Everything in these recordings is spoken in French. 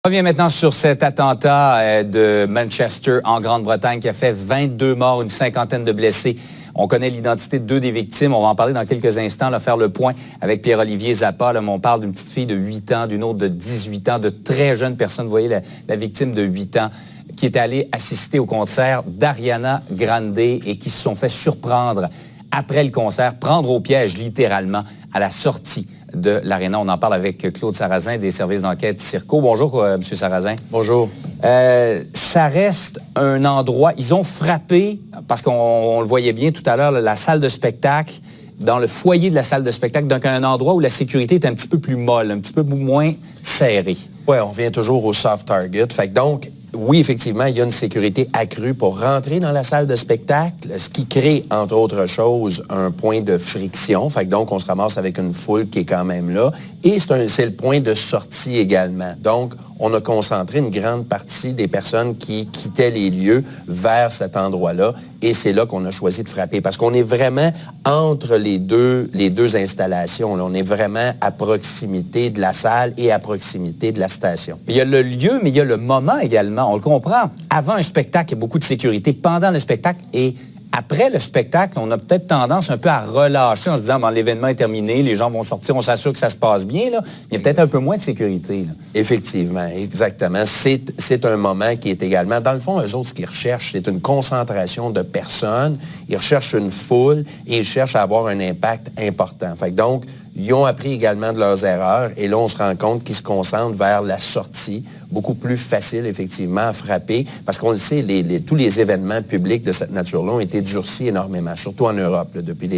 On revient maintenant sur cet attentat de Manchester en Grande-Bretagne qui a fait 22 morts, une cinquantaine de blessés. On connaît l'identité de deux des victimes. On va en parler dans quelques instants, là, faire le point avec Pierre-Olivier Zappa. Là, on parle d'une petite fille de 8 ans, d'une autre de 18 ans, de très jeunes personnes. Vous voyez la victime de 8 ans qui est allée assister au concert d'Ariana Grande et qui se sont fait surprendre après le concert, prendre au piège littéralement à la sortie de l'Arena. On en parle avec Claude Sarrazin des services d'enquête Circo. Bonjour, M. Sarrazin. Bonjour. Ça reste un endroit... Ils ont frappé, parce qu'on le voyait bien tout à l'heure, la salle de spectacle, dans le foyer de la salle de spectacle, donc un endroit où la sécurité est un petit peu plus molle, un petit peu moins serrée. Oui, on revient toujours au soft target. Fait que donc, oui, effectivement, il y a une sécurité accrue pour rentrer dans la salle de spectacle, ce qui crée, entre autres choses, un point de friction. Fait que donc, on se ramasse avec une foule qui est quand même là. Et c'est le point de sortie également. Donc, on a concentré une grande partie des personnes qui quittaient les lieux vers cet endroit-là. Et c'est là qu'on a choisi de frapper. Parce qu'on est vraiment entre les deux installations. Là. On est vraiment à proximité de la salle et à proximité de la station. Il y a le lieu, mais il y a le moment également. On le comprend. Avant un spectacle, il y a beaucoup de sécurité. Pendant le spectacle et après le spectacle, on a peut-être tendance un peu à relâcher en se disant, bon, l'événement est terminé, les gens vont sortir, on s'assure que ça se passe bien. Là. Il y a peut-être un peu moins de sécurité. Là. Effectivement, exactement. C'est un moment qui est également... Dans le fond, eux autres, ce qu'ils recherchent, c'est une concentration de personnes. Ils recherchent une foule et ils cherchent à avoir un impact important. Fait que donc, ils ont appris également de leurs erreurs et là, on se rend compte qu'ils se concentrent vers la sortie, beaucoup plus facile, effectivement, à frapper, parce qu'on le sait, tous les événements publics de cette nature-là ont été durcis énormément, surtout en Europe. Là, depuis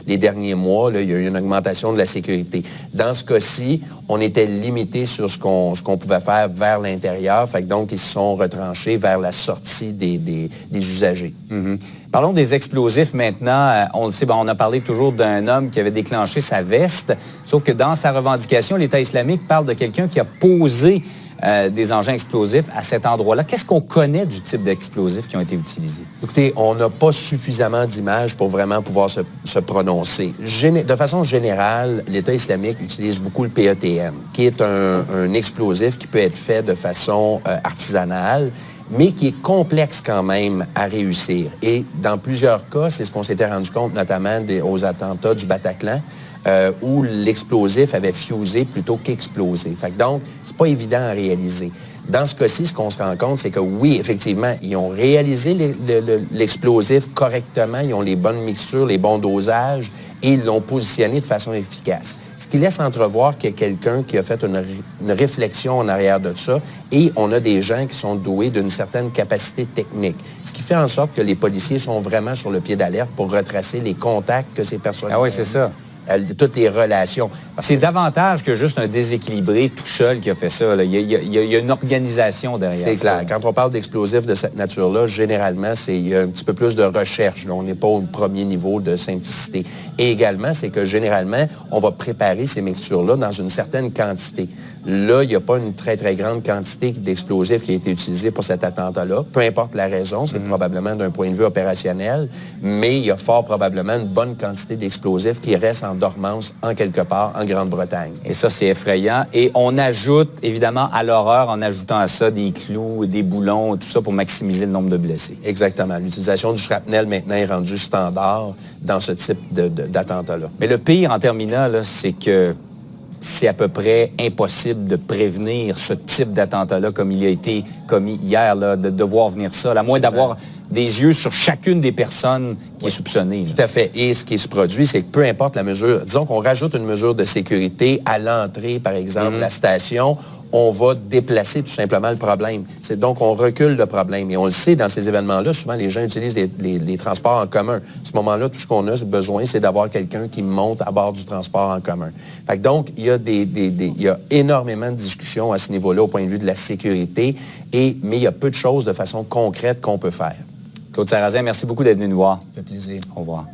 les derniers mois, là, il y a eu une augmentation de la sécurité. Dans ce cas-ci, on était limité sur ce qu'on pouvait faire vers l'intérieur, fait que donc, ils se sont retranchés vers la sortie des usagers. Mm-hmm. Parlons des explosifs maintenant. On le sait, on a parlé toujours d'un homme qui avait déclenché sa veste, sauf que dans sa revendication, l'État islamique parle de quelqu'un qui a posé des engins explosifs à cet endroit-là. Qu'est-ce qu'on connaît du type d'explosifs qui ont été utilisés? Écoutez, on n'a pas suffisamment d'images pour vraiment pouvoir se prononcer. De façon générale, l'État islamique utilise beaucoup le PETM, qui est un explosif qui peut être fait de façon artisanale, mais qui est complexe quand même à réussir. Et dans plusieurs cas, c'est ce qu'on s'était rendu compte, notamment aux attentats du Bataclan, où l'explosif avait fusé plutôt qu'explosé. Fait que donc, c'est pas évident à réaliser. Dans ce cas-ci, ce qu'on se rend compte, c'est que oui, effectivement, ils ont réalisé l'explosif correctement, ils ont les bonnes mixtures, les bons dosages, et ils l'ont positionné de façon efficace. Ce qui laisse entrevoir qu'il y a quelqu'un qui a fait une réflexion en arrière de ça, et on a des gens qui sont doués d'une certaine capacité technique. Ce qui fait en sorte que les policiers sont vraiment sur le pied d'alerte pour retracer les contacts que ces personnes ont. Ah oui, c'est ça. Toutes les relations. C'est davantage que juste un déséquilibré tout seul qui a fait ça. Là. Il y a une organisation derrière ça. C'est clair. Quand on parle d'explosifs de cette nature-là, généralement, il y a un petit peu plus de recherche. Là. On n'est pas au premier niveau de simplicité. Et également, c'est que généralement, on va préparer ces mixtures-là dans une certaine quantité. Là, il n'y a pas une très, très grande quantité d'explosifs qui a été utilisée pour cet attentat-là. Peu importe la raison, c'est probablement d'un point de vue opérationnel, mais il y a fort probablement une bonne quantité d'explosifs qui restent en dormance en quelque part en Grande-Bretagne. Et ça, c'est effrayant. Et on ajoute, évidemment, à l'horreur, en ajoutant à ça des clous, des boulons, tout ça pour maximiser le nombre de blessés. Exactement. L'utilisation du shrapnel, maintenant, est rendue standard dans ce type d'attentat-là. Mais le pire, en terminant, c'est que c'est à peu près impossible de prévenir ce type d'attentat-là comme il a été commis hier, là, de voir venir ça, à moins d'avoir des yeux sur chacune des personnes qui est soupçonnée. Là. Tout à fait. Et ce qui se produit, c'est que peu importe la mesure, disons qu'on rajoute une mesure de sécurité à l'entrée, par exemple, de la station, on va déplacer tout simplement le problème. Donc, on recule le problème. Et on le sait, dans ces événements-là, souvent, les gens utilisent les transports en commun. À ce moment-là, tout ce qu'on a besoin, c'est d'avoir quelqu'un qui monte à bord du transport en commun. Fait que donc, il y a énormément de discussions à ce niveau-là au point de vue de la sécurité, mais il y a peu de choses de façon concrète qu'on peut faire. Claude Sarrazin, merci beaucoup d'être venu nous voir. Ça fait plaisir. Au revoir.